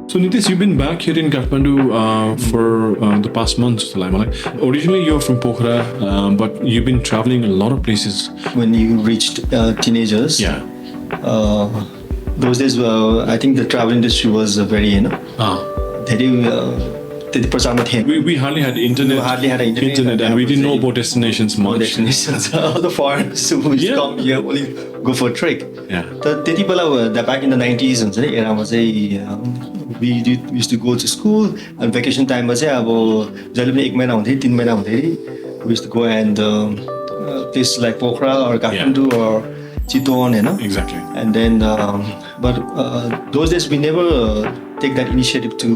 So Nitesh, you've been back here in Kathmandu for the past months. Originally, you're from Pokhara, but you've been traveling a lot of places. When you reached teenagers, Yeah. those days, I think the travel industry was very, त्यति प्रचारमा थिएन. We hardly had internet. And we didn't know about destinations much. Destinations. All the foreigners who used to come here only go for a trek. Yeah. तर त्यति बेला back in the 90s हुन्छ नि एरामा चाहिँ we used to go to school and vacation time मा चाहिँ अब जहिले पनि 1 महिना हुन्थ्यो 3 महिना हुन्थ्यो we used to go and places like Pokhara or Kathmandu or Chittagong, Exactly. And then but those days we never take that initiative to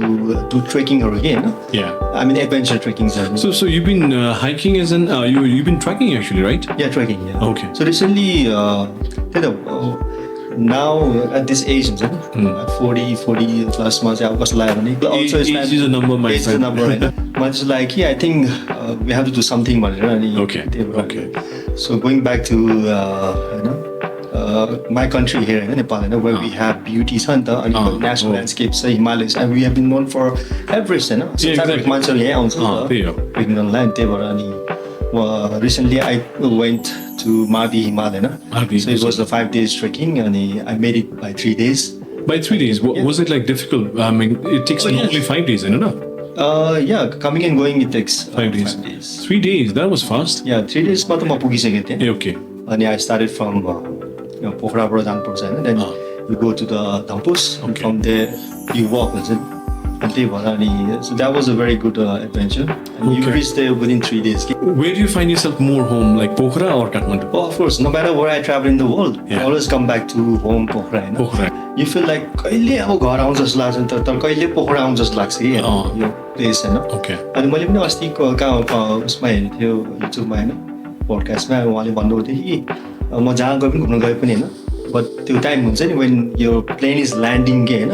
do trekking or again. Yeah. I mean adventure trekking. So you've been hiking as an you've been trekking actually, right? Yeah, trekking. Yeah. Okay. So recently, now at this age, 40 plus months, also age is a number, my friend. Age is a number, right? Much like I think we have to do something. Okay. Okay. So going back to my country here in Nepal, where we have beauty, national landscapes, Himalayas, and we have been known for Everest, So exactly. Recently I went to Mardi Himalaya. So it was a 5 days trekking, and I made it by 3 days. By 3 days, was it like difficult? I mean, it takes only 5 days, Yeah, coming and going it takes 5 days. 5 days. 3 days, that was fast. Yeah, 3 days but Okay. And I started from Pokhara, and then you go to the Dampus, and from there you walk. So that was a very good adventure. And you reached there within 3 days. Where do you find yourself more home, like Pokhara or Kathmandu? Oh, of course, no matter where I travel in the world, I always come back to home, Pokhara. You feel like कहिले अब घर आउँ जस्तो लाग्छ नि तर कहिले पोखरा आउँ जस्तो लाग्छ कि यो प्लेस Okay. अनि मैले पनि अस्ति कहाँ उसमा हेरेको थियो युट्युबमा पोडकास्टमा उहाँले भन्नुहुन्थ्यो कि म जहाँ गए पनि घुम्न गए पनि बट त्यो टाइम हुन्छ नि when your plane is landing के in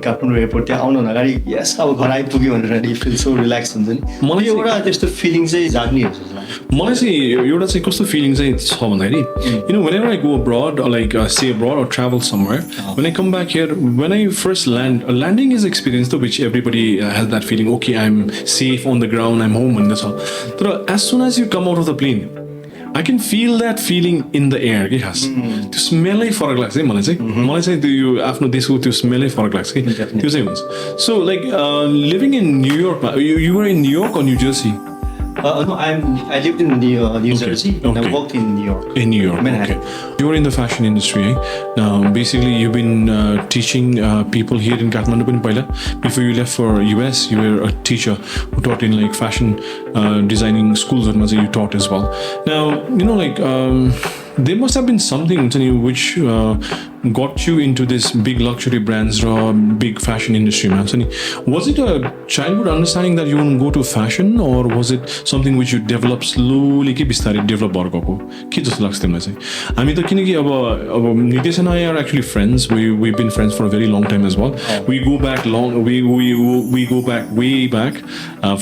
काठमाडौँ एयरपोर्ट त्यहाँ आउनु अगाडि यस अब घर आइपुग्यो भनेर you feel so relaxed हुन्छ नि मलाई एउटा त्यस्तो फिलिङ चाहिँ जाग्ने हो जस्तो लाग्छ मलाई चाहिँ एउटा चाहिँ कस्तो फिलिङ चाहिँ छ भन्दाखेरि whenever I go abroad or like stay abroad or travel somewhere, when I come back here, when I first land, landing is experience to which everybody has that feeling, okay, I'm safe on the ground, I'm home, and that's all. But as soon as you come out of the plane, I can feel that feeling in the air. त्यो स्मेलै फरक लाग्छ है मलाई चाहिँ त्यो यो आफ्नो देशको त्यो स्मेलै फरक लाग्छ कि त्यो चाहिँ हुन्छ. So like living in New York, you were in New York or New Jersey? No, I lived in New Jersey and I worked in New York. In New York, okay. You're in the fashion industry, Now, basically, you've been teaching people here in Kathmandu. Before you left for US, you were a teacher who taught in like fashion designing schools. You taught as well. Now, there must have been something which got you into this big luxury brands or big fashion industry. Was it a childhood understanding that you want to go to fashion, or was it something which you developed slowly? Develop I mean, Nitesh and I are actually friends. We've been friends for a very long time as well. We go back we go back way back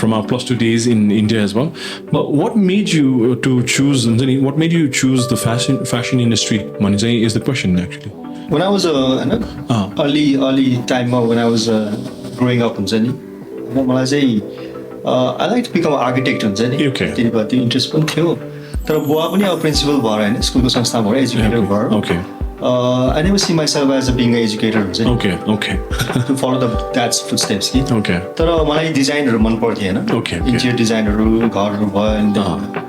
from our +2 days in India as well. But what made you to choose? What made you choose the fashion industry? Manizai is the question actually. When I was early time when I was growing up, I like to become an architect. Okay. The interest पनि थियो तर बुवा पनि अब principal भएर हैन स्कुलको संस्थाबाट एजुकेटर भएर. Okay. I never see myself as being an educator. Okay. To follow dad's footsteps. Okay. तर मलाई डिजाइनहरु मन पर्थ्यो हैन. Okay. Interior डिजाइनहरु घरहरु भयो and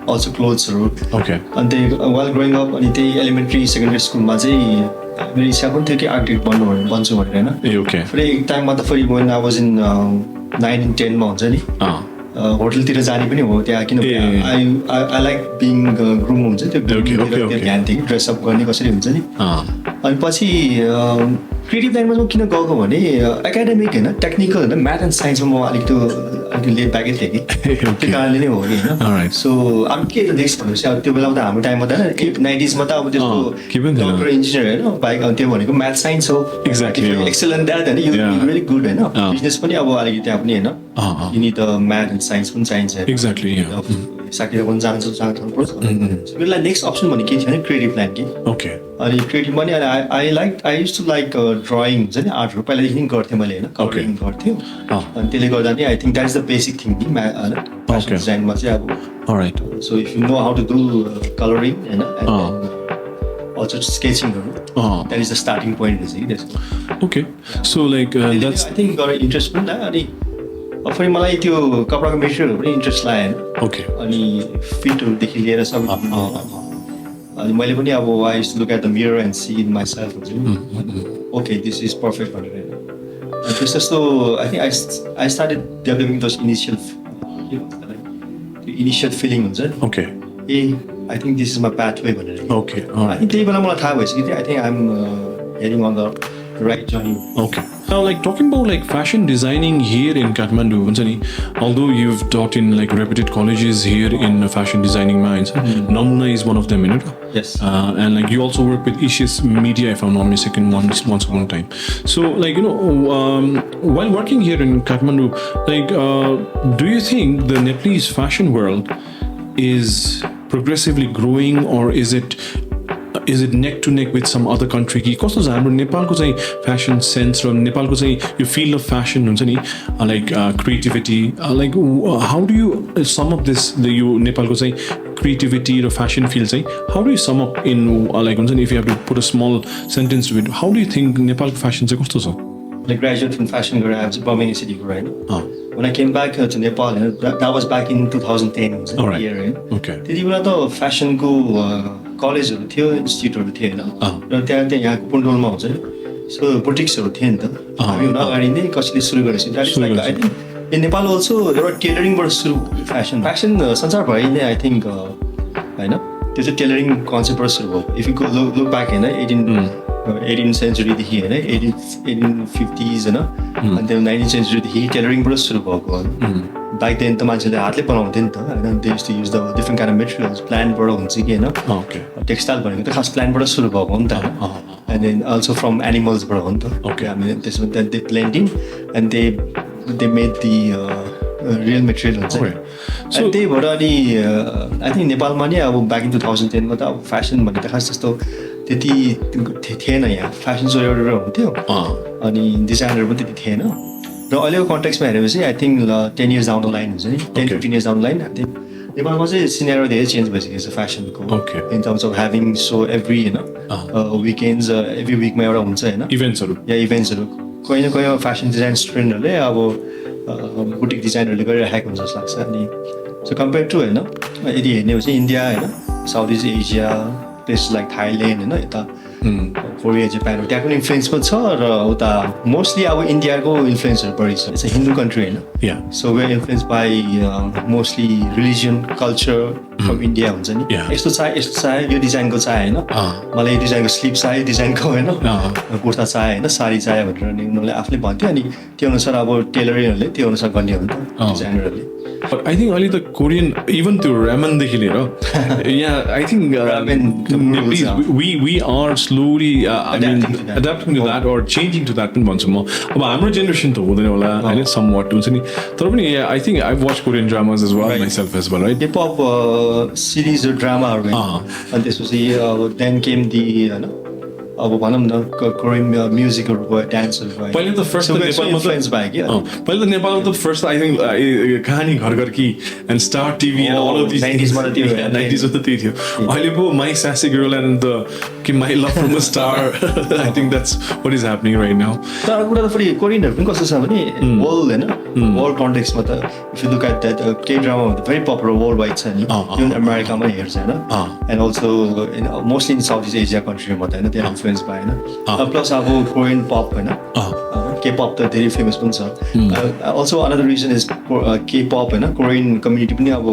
also clothesहरु. Okay. And while growing up अनि त्यही elementary secondary schoolमा चाहिँ मेरो इच्छा पनि थियो कि आर्किटेक्ट बन्छु भनेर हैन. Okay. फेरि एक टाइममा त फेरि when I was in 9 and 10 मा हुन्छ नि होटलतिर जाने पनि हो त्यहाँ किन I like being ग्रुम हुन्छ त्यो ध्यान दिए ड्रेसअप गर्ने कसरी हुन्छ नि. अनि पछि क्रिएटिभ लाइनमा म किन गएको भने एकाडेमिक हैन टेक्निकल हैन म्याथ एन्ड साइन्समा म अलिकति लेट ब्याकै थिएँ कि त्यो कारणले नै हो कि हैन. सो अब के त नेक्स्ट भनेपछि अब त्यो बेलामा त हाम्रो टाइममा त हैन 90s मा त अब त्यस्तो डक्टर इन्जिनियर हैन बाइक त्यो भनेको म्याथ साइन्स हो. एक्ज्याक्टली एक्सलेन्ट द्याट हैन यु रियली गुड हैन. बिजनेस पनि अब अलिकति त्यहाँ पनि हैन you need the math and science पनि चाहिन्छ. Exactly, yeah. साथीहरू पनि जानु पर्छ सो मेरो नेक्स्ट अप्सन भने के थियो भने क्रिएटिभ लाइन कि ओके अनि क्रिएटिभ पनि I use to like drawing हुन्छ नि आर्टहरू पहिलादेखि गर्थेँ मैले होइन कलरिङ गर्थ्यो अनि त्यसले गर्दा नि I think that is the basic thing कि होइन फ्यासन डिजाइनमा चाहिँ अब alright so if you know how to do colouring होइन also sketchingहरू that is the starting point is it okay so like that's I think got interest पनि लाग्यो अनि फेरि मलाई त्यो कपडाको मेटेरियलहरू पनि इन्ट्रेस्ट लाग्यो okay अनि फिटहरूदेखि लिएर सबै अनि मैले पनि अब I used to look at the mirror and see in myself हुन्छ ओके दिस इज पर्फेक्ट भनेर होइन त्यस जस्तो I think I started developing those initial त्यो इनिसियल फिलिङ हुन्छ okay ए I think this is my pathway भनेर okay all I think त्यही बेला मलाई थाहा भइसक्यो I think I'm heading on the right journey okay now like talking about like fashion designing here in Kathmandu although you've taught in like reputed colleges here in fashion designing minds Namuna is one of them in it yes and like you also work with ECS Media if I'm not mistaken once upon a time so like while working here in Kathmandu like do you think the Nepalese fashion world is progressively growing or is it neck to neck with some other country ki kasto cha hamro Nepal ko chai fashion sense ra Nepal ko chai yo field of fashion huncha ni like creativity like how do you sum up this Nepal ko chai creativity or fashion field chai how do you sum up in like huncha ni if you have to put a small sentence to it how do you think Nepal ko fashion chai kasto cha like graduate from fashion gara I was Birmingham City right when I came back to Nepal that was back in 2010 was the year right okay त्यति बेला त फ्यासनको कलेजहरू थियो इन्स्टिट्युटहरू थियो होइन र त्यहाँ यहाँको पुन्डोलमा हुन्छ नि सो बुटिक्सहरू थियो नि त हामी हुन अगाडि नै कसैले सुरु गरेपछि that is like I think in Nepal also एउटा टेलरिङबाट सुरु फ्यासन संसारभरि नै आई थिङ्क होइन त्यो चाहिँ टेलरिङ कन्सेप्टबाट सुरु भयो इफ यु लुक ब्याक होइन 18th सेन्चुरीदेखि होइन 1850s होइन अनि त्यो 19th सेन्चुरीदेखि टेलरिङबाट सुरु भएको ब्याक देन त मान्छेले हातले बनाउँथ्यो नि त होइन they use to use the different kind of materials प्लान्टबाट हुन्छ कि होइन टेक्सटाइल भनेको त खास प्लान्टबाट सुरु भएको हो नि त एन्ड देन अल्सो फ्रम एनिमल्सबाट हो नि त ओके हामी त्यसमा they plant in and they made the real material हुन्छ अनि त्यही भएर अनि आई थिङ्क नेपालमा नि अब ब्याक इन 2010 मा त अब फ्यासन भन्ने त खास जस्तो त्यति थिएन यहाँ फ्यासन सो एउटा हुन्थ्यो अनि डिजाइनहरू पनि त्यति थिएन र अहिलेको कन्टेक्समा हेरेपछि I think 10 years down the line हुन्छ नि 10-15 years डाउन द लाइन नेपालमा चाहिँ सिनेरियो धेरै चेन्ज भइसकेको छ फ्यासनको in terms of having so every होइन विकेन्ड्स एभ्री विकमा एउटा हुन्छ होइन इभेन्ट्सहरू कहीँ न कहीँ फ्यासन डिजाइन स्टुडेन्टहरूले अब बुटिक डिजाइनहरूले गरिराखेको हुन्छ जस्तो लाग्छ अनि सो कम्पेयर टु होइन यदि हेर्ने हो चाहिँ इन्डिया होइन south east Asia places like Thailand होइन यता कोरिया जापान त्यहाँ पनि इन्फ्लुएन्स पनि छ र उता मोस्टली अब इन्डियाको इन्फ्लुएन्सहरू बढी छ इट्स अ हिन्दू कन्ट्री होइन so way influence by mostly religion culture from India हुन्छ नि यस्तो चाह्यो यो डिजाइनको चाह्यो होइन मलाई यो डिजाइनको स्लिप चाह्यो डिजाइनको होइन कुर्ता चाह्यो होइन साडी चाह्यो भनेर उनीहरूले आफूले भन्थ्यो अनि त्यो अनुसार अब टेलरिङहरूले त्यो अनुसार गर्ने हो नि त डिजाइनरहरूले But I think only the Korean, even to ramen dekhi yeah, I think we are slowly adapting to that or changing to that once more. But our generation to I know somewhat too. Yeah, I think I've watched Korean dramas as well myself as well, right? K-pop series or drama, and this was then came the अब भनौँ न Korean म्युजिकहरू भयो डान्सहरू भयो पहिले त first influence भयो कि पहिले त नेपालमा त फर्स्ट आई थिङ्क कहानी Ghar Ghar Kii and Star TV and all of this 90s मा त त्यो 90s मा त त्यही थियो अहिले पो माई सासी गर्ल एन्ड द कि my love from the star I think that's what is happening right now तर कुरा त फेरि कोरियनहरू पनि कस्तो छ भने वर्ल्ड होइन वर्ल्ड कन्टेक्समा त if you look at that के drama very popular world wide छ नि इभन अमेरिकामा हेर्छ होइन and also mostly in south east Asia कन्ट्रीमा त होइन त्यहाँ इन्फ्लुएन्स भयो होइन प्लस अब कोरियन पप होइन के पप त धेरै फेमस पनि छ अल्सो अनदर रिजन इज के पप होइन कोरियन कम्युनिटी पनि अब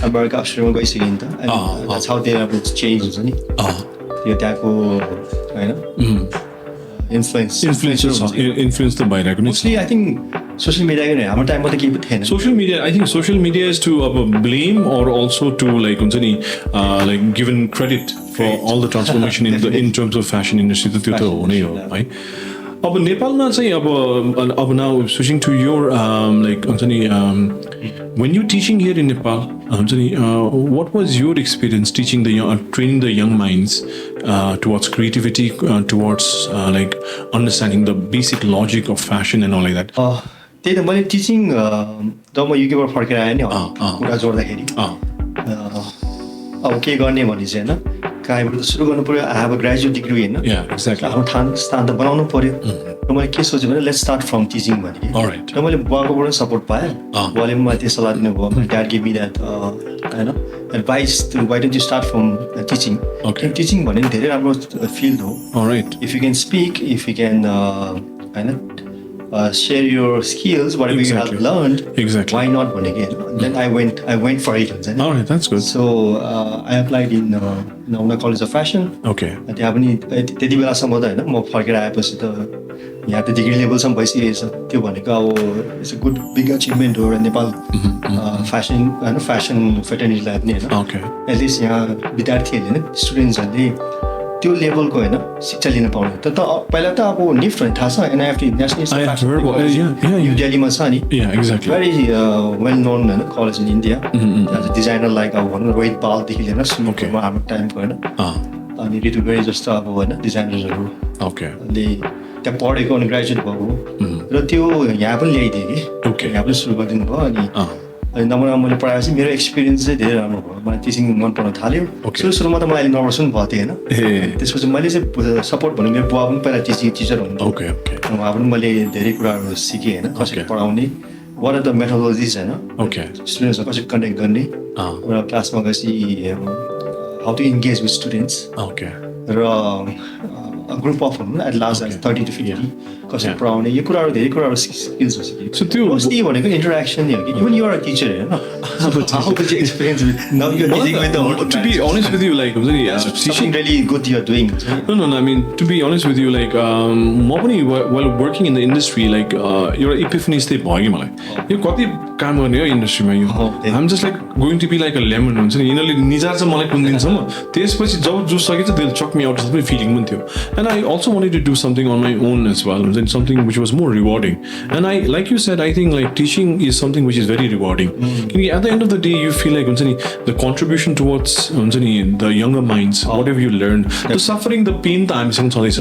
अमेरिका अस्ट्रेलियामा गइसक्यो नि त एन्ड द्याट्स हाउ दे अब चेन्ज हुन्छ नि त्यो त्यहाँको होइन इन्फ्लुएन्स त भइरहेको नै मोस्टली आई थिङ्क सोसियल मिडियाको नै हाम्रो टाइममा त केही पनि थिएन social media I think social media is to अब blame or also to like हुन्छ नि like given credit for all the transformation in terms of fashion industry त त्यो त हो नै हो है अब नेपालमा चाहिँ अब now switching to your like हुन्छ नि when you teaching here in Nepal हुन्छ नि what was your experience teaching the young training the young minds towards creativity towards like understanding the basic logic of fashion and all like that त्यही त मैले teaching जब म युकेबाट फर्केर आएँ नि कुरा जोड्दाखेरि अब के गर्ने भने चाहिँ होइन कहाँबाट सुरु गर्नु पर्यो I have a graduate degree होइन आफ्नो स्थान त बनाउनु पर्यो र मैले के सोचेँ भने लेट्स स्टार्ट फ्रम टिचिङ भने र मैले बुवाकोबाट सपोर्ट पाएँ बुवाले पनि मलाई त्यो सल्लाह दिनुभयो मेरो ड्याड गिभ मी द्याट होइन advice why don't you start from teaching teaching भने धेरै राम्रो फिल्ड हो if you can speak if you can होइन share your skills, whatever you have learned. Why not? Then I went for it. All right, that's good. So I applied in Nauna College of Fashion. Okay. त्यहाँ पनि त्यति बेलासम्म त होइन म फर्केर आएपछि त यहाँ त डिग्री लेभलसम्म भइसकेको छ त्यो भनेको अब it's a good big achievement हो र नेपाल फ्यासन होइन फ्यासन फेटर्निटीलाई पनि होइन एटलिस्ट यहाँ विद्यार्थीहरूले होइन स्टुडेन्ट्सहरूले त्यो लेभलको होइन शिक्षा लिन पाउने त पहिला त अब निफ्ट भने थाहा छ एनआइएफटी नेसनल न्यू दिल्लीमा छ नि भेरी वेल नोन होइन college in India designer like अब भनौँ रोहित पालदेखि लिएर सुमुखमा हाम्रो टाइमको होइन अनि रिटुबेरी जस्तो अब होइन डिजाइनर्सहरू ले त्यहाँ पढेको अनि ग्रेजुएट भएको र त्यो यहाँ पनि ल्याइदिएँ कि यहाँ पनि सुरु गरिदिनु भयो अनि नम्बर मैले पढाएपछि मेरो एक्सपिरियन्स चाहिँ धेरै राम्रो भयो मलाई टिचिङ मन पर्न थाल्यो सुरुमा त मलाई अहिले नर्भस पनि भएको थिएँ होइन त्यसपछि मैले चाहिँ सपोर्ट भन्नु मेरो बुवा पनि पहिला टिचर हुनुहुन्थ्यो उहाँ पनि मैले धेरै कुराहरू सिकेँ होइन कसरी पढाउने वाट आर द मेथोडोलोजिज होइन स्टुडेन्ट्सहरू कसरी कन्ट्याक्ट गर्ने र क्लासमा गएपछि how to engage with students र ग्रुप अफ हुनु एट लास्ट 30 to 50 कसरी पढाउने यो कुराहरू धेरै कुराहरू स्किल्स हो सिकेको त्यो मोस्टली भनेको इन्टरेक्सन नै हो कि even you are a teacher होइन to be honest with you like something really good you are doing no I mean to be honest with you like म पनि while working in the industry like एउटा epiphany चाहिँ भयो कि मलाई यो कति काम गर्ने हो इन्डस्ट्रीमा यो I'm just like going to be like a lemon हुन्छ नि यिनीहरूले निजार्छ मलाई कुन दिनसम्म त्यसपछि जब जुस सकेछ they'll chuck me out जस्तो फिलिङ पनि थियो and I also wanted to do something on my own as well and something which was more rewarding and I like you said I think like teaching is something which is very rewarding at the end of the day you feel like the contribution towards the younger minds whatever you learned the suffering the pain त हामीसँग छँदैछ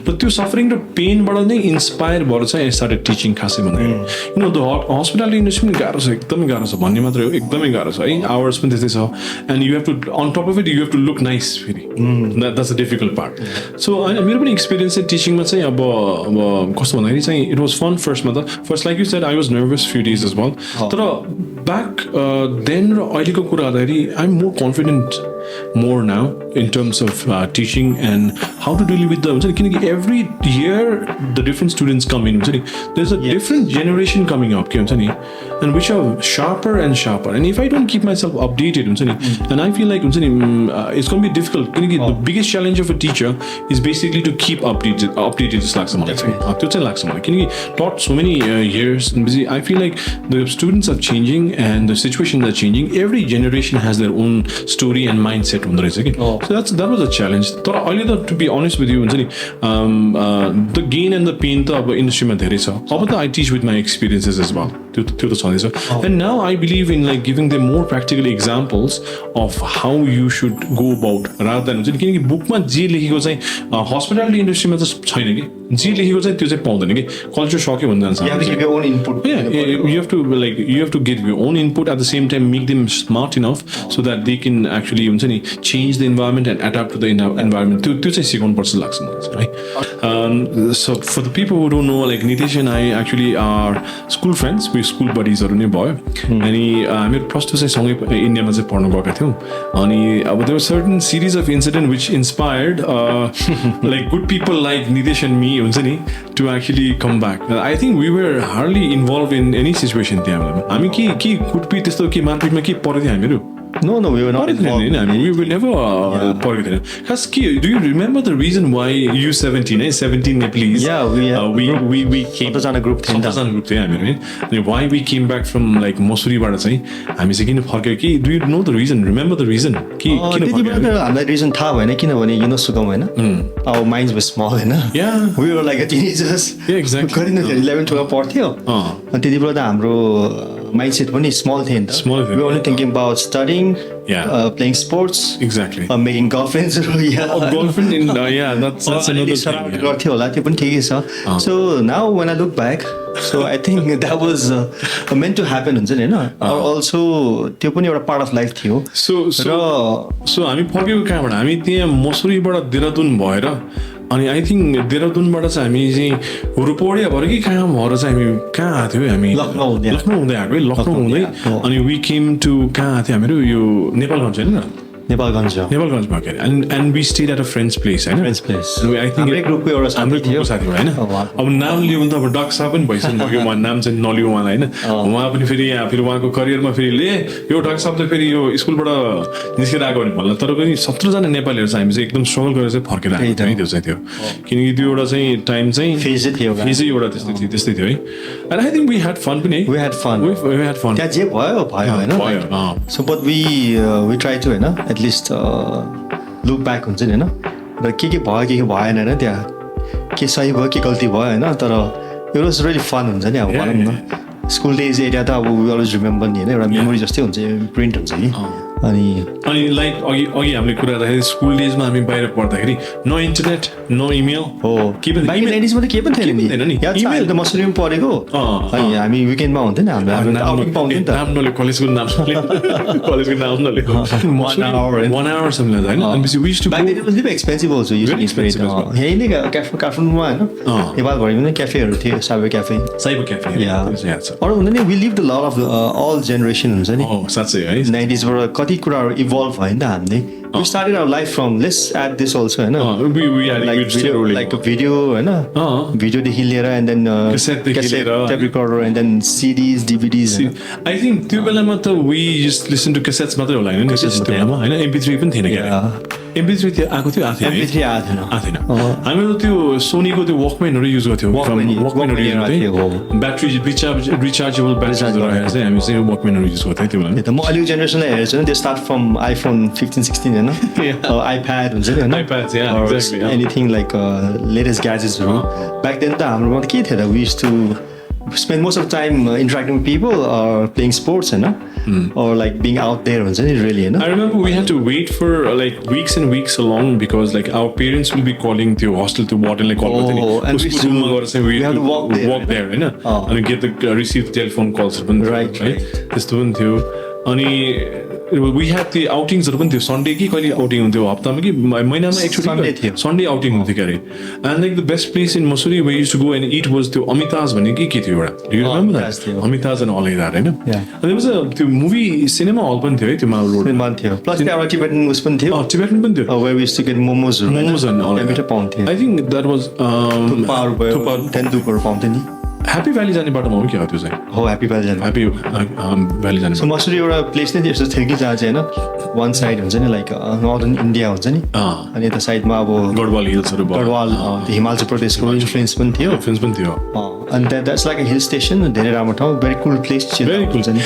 but त्यो suffering र pain बाट नै inspire भएर चाहिँ I started teaching खासै भन्दाखेरि you know the hospitality industry पनि गाह्रो छ एकदमै गाह्रो छ भन्ने मात्रै हो एकदमै गाह्रो छ है hours पनि त्यस्तै छ and you have to on top of it you have to look nice फेरि that's the difficult part so मेरो पनि एक्सपिरियन्स चाहिँ टिचिङमा चाहिँ अब कस्तो भन्दाखेरि चाहिँ इट वाज फन फर्स्टमा त first like you said I was nervous few days as well तर ब्याक देन र अहिलेको कुरा गर्दाखेरि I am more confident more now in terms of teaching and how to deal with the every year the different students come in there's a different generation coming up and which are sharper and sharper and if I don't keep myself updated and I feel like it's going to be difficult the biggest challenge of a teacher is basically to keep updated just like someone taught so many years and busy I feel like the students are changing and the situations are changing every generation has their own story and mindset हुँदो रहेछ कि so that was a challenge तर अहिले त to be honest with you हुन्छ नि the gain and the pain त अब इन्डस्ट्रीमा धेरै छ अब त I teach with my experiences as well त्यो त छँदैछ and now I believe in like giving them more practical examples of how you should go about rather than हुन्छ नि किनकि बुकमा जे लेखेको चाहिँ हस्पिटालिटी इन्डस्ट्रीमा त छैन कि जे लेखेको चाहिँ त्यो चाहिँ पाउँदैन कि कल्चर सक्यो भन्दा you have to give your own input at the same time make them smart enough so that they can actually हुन्छ नि change the environment and adapt to the environment त्यो चाहिँ सिकाउनु पर्छ लाग्छ मलाई है so for the people who don't know like Nitesh and I actually are school friends we school buddies नै भयो अनि मेरो प्लस 2 चाहिँ सँगै इन्डियामा चाहिँ पढ्न गएका थियौँ अनि अब there were certain series of incident which inspired like good people like Nitesh and me हुन्छ नि to actually come back I think we were hardly involved in any situation त्यहाँ हामी के कुटपिट त्यस्तो के मारपिटमा के परेको थियो हामीहरू No, we were not involved. We will never पढेको थिएन खास के do you remember the reason why you 17 Nepalese we came सबैजना ग्रुप थियो नि त सबैजना ग्रुप थियो हामीहरू है अनि why we came back from like मसुरीबाट चाहिँ हामी चाहिँ किन फर्क्यो कि do you know the reason remember the reason कि किन फर्क्यो हामीलाई रिजन थाहा भएन किनभने यु नो सुगम हैन our minds were small हैन we were like a teenagers गरिन 11 12 पढ्थ्यो अनि त्यतिबेला त हाम्रो mindset पनि small थियो नि त we were only thinking about studying playing sports making girlfriends girlfriend in that's another thing गर्थ्यो होला त्यो पनि ठिकै छ so now when I look back so I think that was meant to happen हुन्छ नि हैन also त्यो पनि एउटा part of life थियो so हामी फर्केको कहाँबाट हामी त्यहाँ मसुरीबाट देहरादून भएर अनि आई थिंक देहरादूनबाट चाहिँ हामी चाहिँ रुपोडिया भएर कि कहाँ भएर चाहिँ हामी कहाँ आएको थियो हामी लखनऊ हुँदै आएको लखनऊ हुँदै अनि वी केम टु कहाँ आएको थियो हामीहरू यो नेपालगञ्ज होइन नेपालगञ्जमा के अरे and we stayed at a friend's place हैन friend's place I think हाम्रो ग्रुपको एउटा साथी हो हैन अब नाम लियो भने त अब डक्सा पनि भइसक्यो म नाम चाहिँ नलियो उहाँलाई हैन उहाँ पनि फेरि यहाँ फेरि उहाँको करियरमा फेरि ले यो डक्सा त फेरि यो स्कुलबाट निस्केर आएको भने भन्ला तर पनि 17 जना नेपालीहरु चाहिँ हामी चाहिँ एकदम स्ट्रगल गरेर चाहिँ फर्केर आएको थियो त्यो चाहिँ थियो किनकि त्यो एउटा चाहिँ टाइम चाहिँ फेजै एउटा त्यस्तै थियो है and I think we had fun पनि we had fun त्यहाँ जे भयो हैन so but we try to हैन at least look back हुन्छ नि हैन र के भयो के भएन हैन त्यहाँ के सही भयो के गल्ती भयो हैन तर it was really fun हुन्छ नि अब भनौँ न स्कुल डेज एरिया त अब we always remember नि हैन एउटा मेमोरी जस्तै हुन्छ प्रिन्ट हुन्छ कि अनि लाइक अघि हामीले कुरा गर्दाखेरि स्कुल डेजमा हामी बाहिर पढ्दाखेरि नो इन्टरनेट नो इमेल हो के पनि बाइक लेडिजमा त के पनि थिएन नि इमेल त मसुरीमा पढेको अनि हामी विकेन्डमा हुन्थ्यो नि हाम्रो आउटिङ पाउँथ्यो नि त नाम नले कलेजको नाम नले 1 hour समथिङ हैन अनि पछि we two bike ladies was expensive also usually यही नै काठमाडौँमा हैन नेपालभरिमा नै क्याफेहरू थियो साइबर क्याफे अरु हुँदैन नि we live the love of all generation हुन्छ नि साच्चै है 90s बाट कति कुराहरु इभल्भ भयो नि त हामीले we started our life from let's add this also हैन we had like a video हैन video देखि लिएर and then cassette tape recorder and then CDs DVDs I think त्यो बेलामा त we just listen to cassettes मात्रै होला हैन त्यो बेलामा हैन MP3 पनि थिएन के MP3 त्यो आएको थियो MP3 आएको थिएन हामीहरु त्यो सोनीको त्यो वकम्यानहरु युज गर्थ्यौ वकम्यानहरु युज गर्थ्यौ ब्याट्री रिचार्जेबल ब्याट्रीहरु रहेछ हामी चाहिँ वकम्यानहरु युज गर्थ्यौ त्यो बेलामा त म अलिक जेनेरेसनलाई हेर्छु नि दे स्टार्ट फ्रम iPhone 15 16 हैन iPad हुन्छ नि हैन iPads exactly anything like latest gadgets back then त हाम्रोमा के थियो त we used to spend most of the time interacting with people or playing sports हैन or like being out there हुन्छ नि really हैन I remember we had to wait for like weeks and weeks along because like our parents will be calling the hostel to warden like call and we had to walk there हैन and get the receive the telephone calls right त्यस्तो पनि थियो अनि we had the outings हरु पनि थियो Sunday कि कहिले आउटिङ हुन्थ्यो हप्तामा कि महिनामा एकचोटी सन्डे आउटिङ हुन्थ्यो के अरे and like the best place in Mussoorie we used to go and eat was त्यो अमिताज भन्ने के थियो एउटा do you remember that अमिताज and all like that हैन and there was a त्यो movie cinema hall पनि थियो है त्यो माल रोडमा थियो plus त्यहाँ एउटा टिबेटन उस पनि थियो टिबेटन पनि थियो where we used to get momos and all that पाउँथ्यो I think that was थुक्पाहरु पाउँथ्यो नि ह्याप्पी भ्याली जाने बाटोमा हो क्या त्यो चाहिँ हो ह्याप्पी भ्याली जाने सो मसुरी एउटा प्लेस नै त्यस्तो थियो कि जहाँ चाहिँ हैन वान साइड हुन्छ नि लाइक नर्दर्न इन्डिया हुन्छ नि अनि यता साइडमा अब गढवाल हिल्सहरु गढवाल हिमाचल प्रदेशको इन्फ्लुएन्स पनि थियो अनि that's like a hill station धेरै राम्रो ठाउँ भेरी कुल प्लेस हुन्छ नि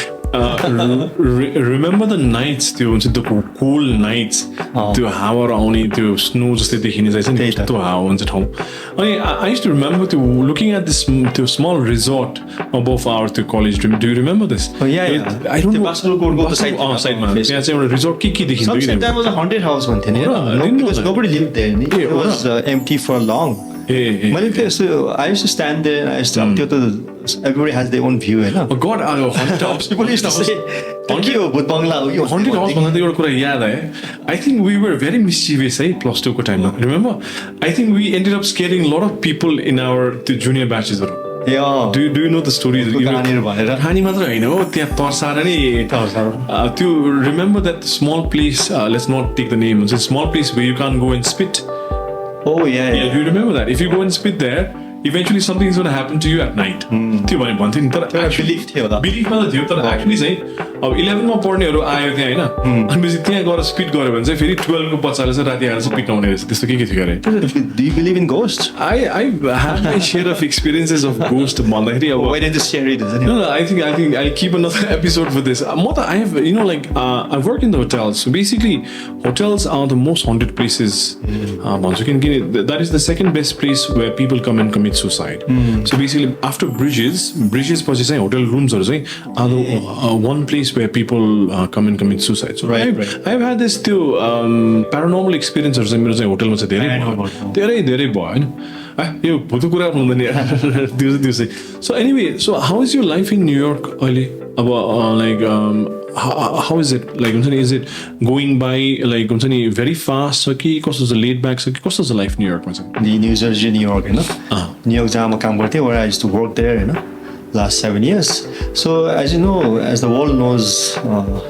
remember the nights त्यो हुन्छ त्यो cool nights त्यो हावा आउने त्यो स्नो जस्तै देखिने चाहिँ नि त्यो हावा हुन्छ ठाउँ अनि I used to remember त्यो looking at this त्यो small resort above our त्यो college dream do you remember this I don't know basketball कोर्टको साइडमा त्यहाँ चाहिँ एउटा रिजोर्ट के देखिन्छ कि that was a haunted house भन्थे नि because nobody lived there it was empty for long मैले त्यो I used to stand there I used to त्यो त everybody has their own view हैन god haunted house people used to say के हो भूत बंगला हो यो haunted house भन्दा एउटा कुरा याद आयो I think we were very mischievous है plus 2 को टाइममा remember I think we ended up scaring a lot of people in our the junior batches do you know the story कहानी मात्र हैन हो त्यहाँ तर्साएर नि त्यो remember that small place let's not take the name it's a small place where you can't go and spit do you remember that if you go and spit there eventually something is going to happen to you at night त्यो भने भन्थे नि तर belief थियो होला belief मात्र थियो तर एक्चुअली चाहिँ अब 11 मा पढ्नेहरू आयो त्यहाँ होइन अनि पछि त्यहाँ गएर स्पिड गऱ्यो भने चाहिँ फेरि 12 को बच्चाले चाहिँ राति आएर चाहिँ पिटाउने रहेछ त्यस्तो के थियो अरे Do you believe in ghosts? I had my share of experiences of ghost भन्दाखेरि अब Why didn't you share it? No, I think I'll keep another episode for this. I have, I work in the hotels. So basically, hotels are the most haunted places. That is the second best place where people come and commit suicide. So basically, after bridges पछि चाहिँ hotel rooms are the one place where people come and commit suicide. So I've had this too paranormal experiences चाहिँ मेरो चाहिँ होटलमा चाहिँ धेरै भयो हैन यो भुतको कुरा हुँदैन दिउँसै So anyway, so how is your life in New York अहिले अब how is it like is it going by like very fast कि कस्तो छ laid back कि कस्तो छ life New York मा चाहिँ The New Jersey, New York, New York जहाँ म काम गर्थेँ where I used to work there, last 7 years. So as you know, as the world knows,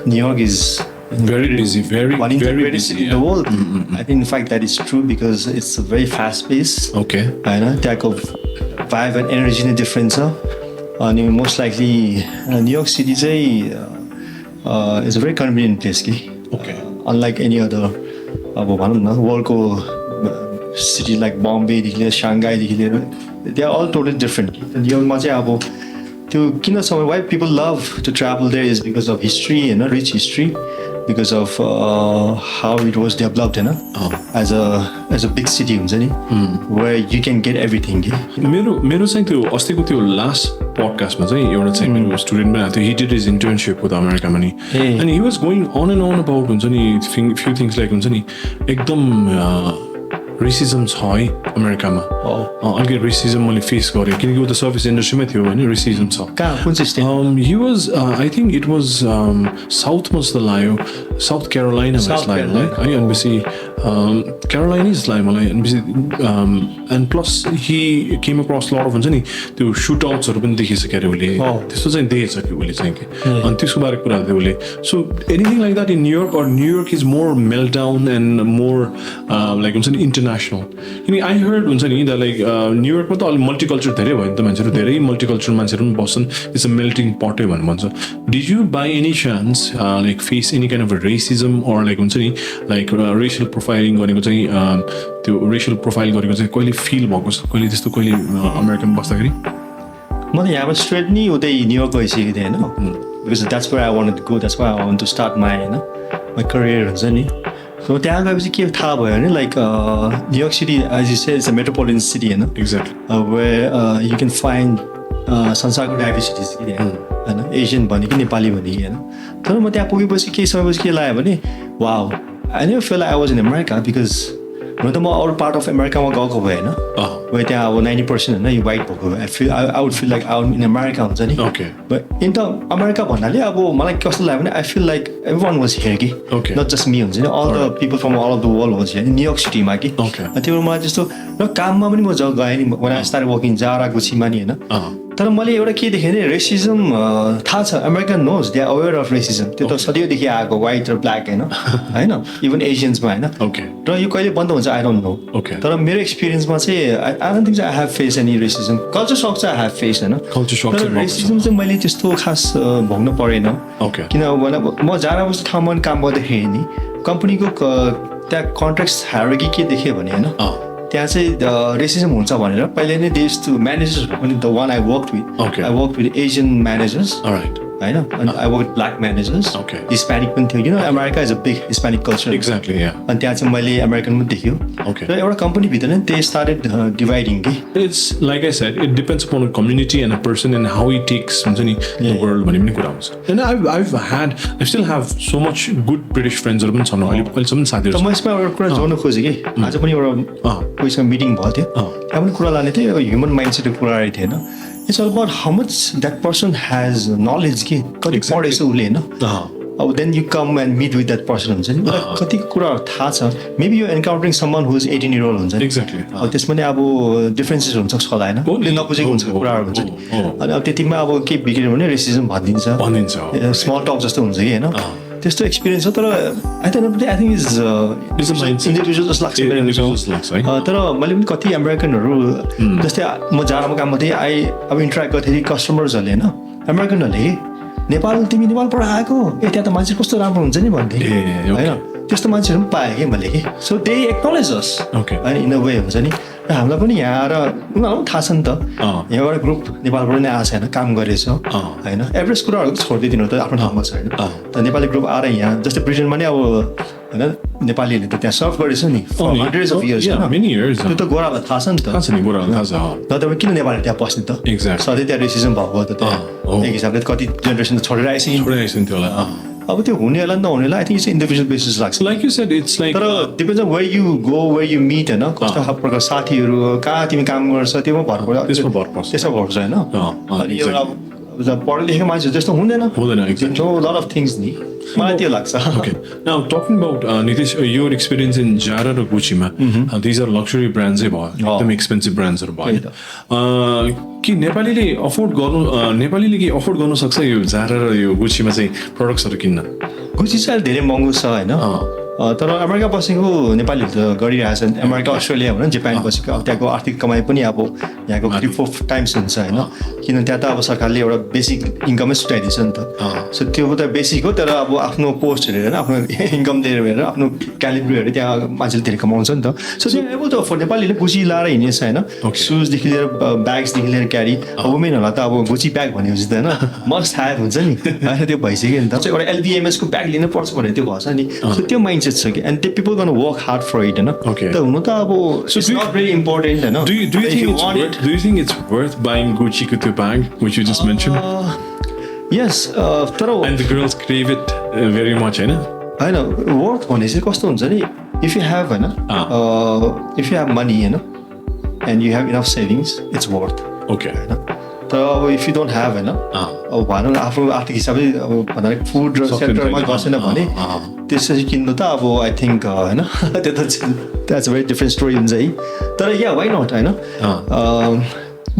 New York is very busy, very busy in the world. I think in fact that is true because it's a very fast pace. Okay. त्यहाँको vibe and energy नै different छ अनि most likely New York City चाहिँ is a very convenient place कि Okay. Unlike any other अब भनौँ न वर्ल्डको city like Bombay देखि लिएर Shanghai देखि लिएर they are all totally different. New York मा चाहिँ अब त्यो किन समय why people love to travel there is because of history rich history because of how it was developed as a big city हुन्छ नि where you can get everything मेरो चाहिँ त्यो अस्तिको त्यो लास्ट पडकास्टमा चाहिँ एउटा चाहिँ मेरो स्टुडेन्ट पनि आएको थियो he did his internship with अमेरिकामा नि and he was going on and on about हुन्छ नि few things like हुन्छ नि एकदम रेसिजम छ है अमेरिकामा अलिकति रेसिजम मैले फेस गरेँ किनकि ऊ त सर्भिस इन्डस्ट्रीमै थियो होइन रेसिजम छ कुन चाहिँ he was I think it was साउथमा जस्तो लाग्यो साउथ क्यारोलाइना जस्तो लाग्यो मलाई है अनि क्यारोलाइना जस्तो लाग्यो मलाई अनि and plus he came across lot of हुन्छ नि त्यो सुट आउट्सहरू पनि देखिसक्यो अरे उसले त्यस्तो चाहिँ देखेछ कि उसले चाहिँ कि अनि त्यसको बारे कुरा थियो उसले so anything like that in New York or New York is more melt down and more like हुन्छ नि इन्टरनेसनल किनकि आई हर्ड हुन्छ नि द लाइक न्युयोर्कमा त अलिक मल्टिकल्चर धेरै भयो नि त मान्छेहरू धेरै मल्टिकल्चर मान्छेहरू पनि बस्छन् इट्स अ मेल्टिङ पटै भनेर भन्छ did you by any chance like face any kind of racism or like हुन्छ नि लाइक रेसियल प्रोफाइलिङ गरेको चाहिँ त्यो रेसियल प्रोफाइल गरेको चाहिँ कहिले फिल भएको छ कहिले त्यस्तो कहिले अमेरिकामा बस्दाखेरि म त यहाँबाट स्ट्रेट नि उतै न्युयोर्क गइसकेको थिएँ होइन because that's where I wanted to go that's why I want to start my career हुन्छ नि सो त्यहाँ गएपछि के थाहा भयो भने like New York city as you say it's a metropolitan city होइन exactly where you can find संसारको डाइभर्सिटिज कि होइन एसियन भने कि नेपाली भने कि होइन तर म त्यहाँ पुगेपछि केही समयपछि के लाग्यो भने wow I never fail I was in America because हुन त म अरू पार्ट अफ अमेरिकामा गएको भएँ होइन त्यहाँ अब 90% होइन यो वाइट भएको I would feel like out in America हुन्छ नि बट इन द अमेरिका भन्नाले अब मलाई कस्तो लाग्यो भने I feel like every one was here कि नट जस्ट मी हुन्छ नि all the people from all of the world was here New York सिटीमा कि त्यो मलाई त्यस्तो र काममा पनि म जब गएँ नि when I started working Zara Gucci नि होइन तर मैले एउटा के देखेँ भने रेसिजम थाहा छ American knows they are aware of racism त्यो त सदियोदेखि आएको वाइट र ब्ल्याक होइन इभन एसियन्समा होइन र यो कहिले बन्द हुन्छ आई डोन्ट नो तर मेरो एक्सपिरियन्समा चाहिँ I don't think I have face any racism culture सक चाहिँ आई हेभ फेस होइन तर रेसिजम चाहिँ मैले त्यस्तो खास भोग्नु परेन किनभने म जारा बस्ने ठाउँमा काम गर्दाखेरि नि कम्पनीको त्यहाँ कन्ट्र्याक्ट हायरार्की के देखेँ भने होइन त्यहाँ चाहिँ रेसिजम हुन्छ भनेर पहिले नै देश टु म्यानेजर्सहरू पनि the one I work with Asian managers होइन अनि I work with black managers Hispanic पनि थियो किन America is a big Hispanic culture exactly अनि त्यहाँ चाहिँ मैले अमेरिकन पनि देख्यो र एउटा कम्पनीभित्र नै दे स्टार्टेड डिभाइडिङ कि it's like I said it depends upon a community and a person and how it takes हुन्छ नि द वर्ल्ड भन्ने पनि कुरा हुन्छ and I still have so much good British फ्रेन्ड्सहरू पनि छन् अहिलेसम्म साथीहरू म यसमा एउटा कुरा जोड्नु खोजेँ कि आज पनि एउटा कोहीसँग मिटिङ भएको थियो त्यहाँ पनि कुरा लाने थियो ह्युमन माइन्डसेटको कुरा आएको थियो होइन it's all about how much that person has knowledge कि कति पढेछ उसले होइन अब then you come and meet with that person हुन्छ नि कति कुराहरू थाहा छ maybe you encountering someone who is 18 year old हुन्छ नि एक्ज्याक्टली अब त्यसमा नि अब डिफ्रेन्सेस हुन्छ होला होइन उसले नबुझेको हुन्छ कुराहरू हुन्छ नि अनि अब त्यतिमा अब के बिग्रियो भने रेसिजम भनिदिन्छ स्मल टक जस्तो हुन्छ कि होइन त्यस्तो एक्सपिरियन्स छ तर आई थिङ्क इज इन्डिभिजुअल जस्तो लाग्छ तर मैले पनि कति अमेरिकनहरू जस्तै म जारामा काम गर्थेँ अब इन्टरेक्ट गर्थेँ कस्टमर्सहरूले होइन अमेरिकनहरूले नेपाल तिमी नेपालबाट आएको त्यहाँ त मान्छे कस्तो राम्रो हुन्छ नि भन्थे होइन त्यस्तो मान्छेहरू पनि पाएँ कि मैले कि सो दे एक्नोलेज अस होइन इन अ वे हुन्छ नि र हामीलाई पनि यहाँ आएर उनीहरूलाई पनि थाहा छ नि त यहाँबाट ग्रुप नेपालबाट नै आएको छैन काम गरेछ होइन एभरेज कुराहरू छोडिदिनु त आफ्नो ठाउँमा छ होइन त नेपाली ग्रुप आएर यहाँ जस्तै ब्रिटेनमा नि अब होइन नेपालीहरूले त त्यहाँ सर्भ गरेछ नि हन्ड्रेड्स अफ इयर्स त्यो त गोरालाई थाहा छ नि त नत्र किन नेपाली त्यहाँ बस्ने त सधैँ त्यहाँ रेसिजम भएको त त्यहाँ एक हिसाबले कति जेनेरेसन त छोडेर आइसक्यो अब त्यो हुनेहरूलाई नहुनेलाई I think it's individual basis लाग्छ like you said it's like तर depends on where you go where you meet होइन कस्तो खालको साथीहरू कहाँ तिमी काम गर्छ त्योमा भर पर्छ त्यसमा भर पर्छ होइन अनि एउटा पढे लेखेको मान्छेहरू त्यस्तो हुँदैन लट अफ थिङ्स नि मलाई त्यो लाग्छ Okay. Now talking about Nitesh, your experience in Zara or Gucci ma, these are luxury brands भयो एकदम एक्सपेन्सिभ ब्रान्ड्सहरू भयो कि नेपालीले अफोर्ड गर्नु सक्छ यो Zara र यो गुच्चीमा चाहिँ प्रडक्ट्सहरू किन्न गुच्ची चाहिँ धेरै महँगो छ होइन तर अमेरिका बसेको नेपालीहरू त गरिरहेछन् अमेरिका अस्ट्रेलिया भनौँ जापान बसेको अब त्यहाँको आर्थिक कमाइ पनि अब यहाँको 3-4 टाइम्स हुन्छ होइन किनभने त्यहाँ त अब सरकारले एउटा बेसिक इन्कमै छुट्याइदिन्छ नि त सो त्यो त बेसिक हो तर अब आफ्नो पोस्ट हेरेर आफ्नो इन्कम हेरेर आफ्नो क्यालिब्रो हेरेर त्यहाँ मान्छेले धेरै कमाउँछ नि त सो अब त नेपालीले गुची लाएर हिँडेछ होइन सुजदेखि लिएर ब्याग्सदेखि लिएर क्यारी वुमेनहरूलाई त अब गुची ब्याग भनेपछि त होइन मस्ट ह्याभ हुन्छ नि होइन त्यो भइसक्यो नि त एउटा एलबिएमएसको ब्याग लिनु पर्छ भनेर त्यो भन्छ नि सो त्यो माइन्डसेट छ कि एन्ड त्यो पिपल गर्न वर्क हार्ड फर इट होइन त हुनु त अब इट्स नट भेरी इम्पोर्टेन्ट होइन Do you think it's worth buying Gucci ko bag, which you just mentioned? Yes, तर and the girls crave it very much, होइन? होइन वर्थ भने चाहिँ कस्तो हुन्छ नि इफ यु हेभ होइन इफ यु हेभ मनी होइन and you have enough savings it's worth Okay. होइन तर अब इफ यु डोन्ट हेभ होइन अब भनौँ न आफ्नो आर्थिक हिसाबले अब भन्दा फुड र सेक्टरमा गर्छेन भने त्यसरी किन्नु त अब आई थिङ्क होइन त्यो त द्याट्स भेरी डिफ्रेन्ट स्टोरी हुन्छ है तर या वाइ नट होइन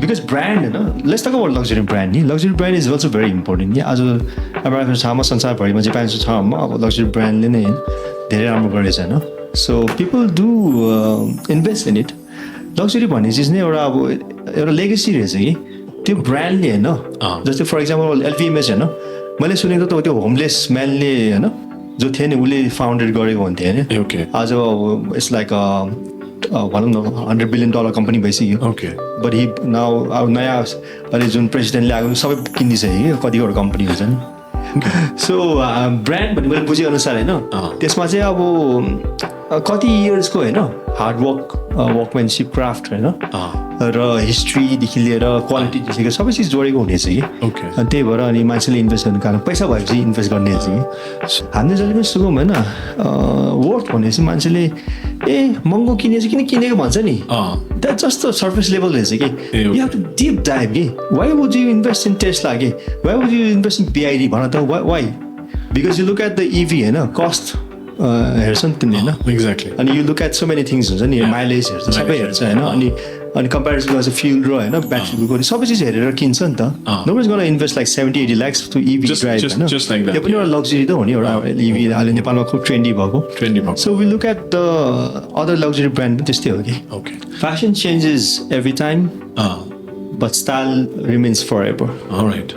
बिकज ब्रान्ड होइन let's talk about luxury brand नि luxury brand is also very important नि आज अमेरिकाको ठाउँमा संसारभरिमा जापानको ठाउँमा अब लग्जरी ब्रान्डले नै धेरै राम्रो गरेछ होइन so people do invest in it luxury भन्ने चिज नै एउटा अब एउटा लेगेसी रहेछ कि त्यो ब्रान्डले होइन जस्तै फर इक्जाम्पल एलभिएमएस होइन मैले सुनेको त त्यो होमलेस म्यानले होइन जो थियो नि उसले फाउन्डेड गरेको हुन्थ्यो होइन आज अब इट्स लाइक भनौँ न $100 billion कम्पनी भइसक्यो बट हि नाउ अब नयाँ अहिले जुन प्रेसिडेन्टले आएको सबै किनिसक्यो कि कतिवटा कम्पनी हुन्छ नि सो ब्रान्ड भन्ने मैले बुझेअनुसार होइन त्यसमा चाहिँ अब कति इयर्सको होइन हार्डवर्क वर्कम्यानसिप क्राफ्ट होइन र हिस्ट्रीदेखि लिएर क्वालिटीदेखि लिएर सबै चिज जोडेको हुनेछ कि अनि त्यही भएर अनि मान्छेले इन्भेस्ट गर्नु कारण पैसा भएपछि इन्भेस्ट गर्ने कि हामीले जहिले पनि सुगौँ होइन वर्थ भनेपछि मान्छेले महँगो किनेछ किन किनेको भन्छ नि द्याट जस्ट सर्फेस लेभल रहेछ कि you have to deep dive कि why would you invest in Tesla कि why would you invest in PID भन त why because you look at the EV होइन कस्ट हेर्छ नि तिमीले होइन एक्ज्याक्टली अनि you look at so many things हुन्छ नि माइलेज हेर्छ सबै हेर्छ होइन अनि कम्पेरिजन गर्छ फ्युल र होइन ब्याट्रीको सबै चिज हेरेर किन्छ नि त no is gonna invest like 70-80 lakhs to EV drive होइन त्यो पनि एउटा लग्जरी त हो नि एउटा इभी अहिले नेपालमा खुब ट्रेन्डी भएको so we look at the other luxury brand पनि त्यस्तै हो कि fashion changes every time but style remains forever all right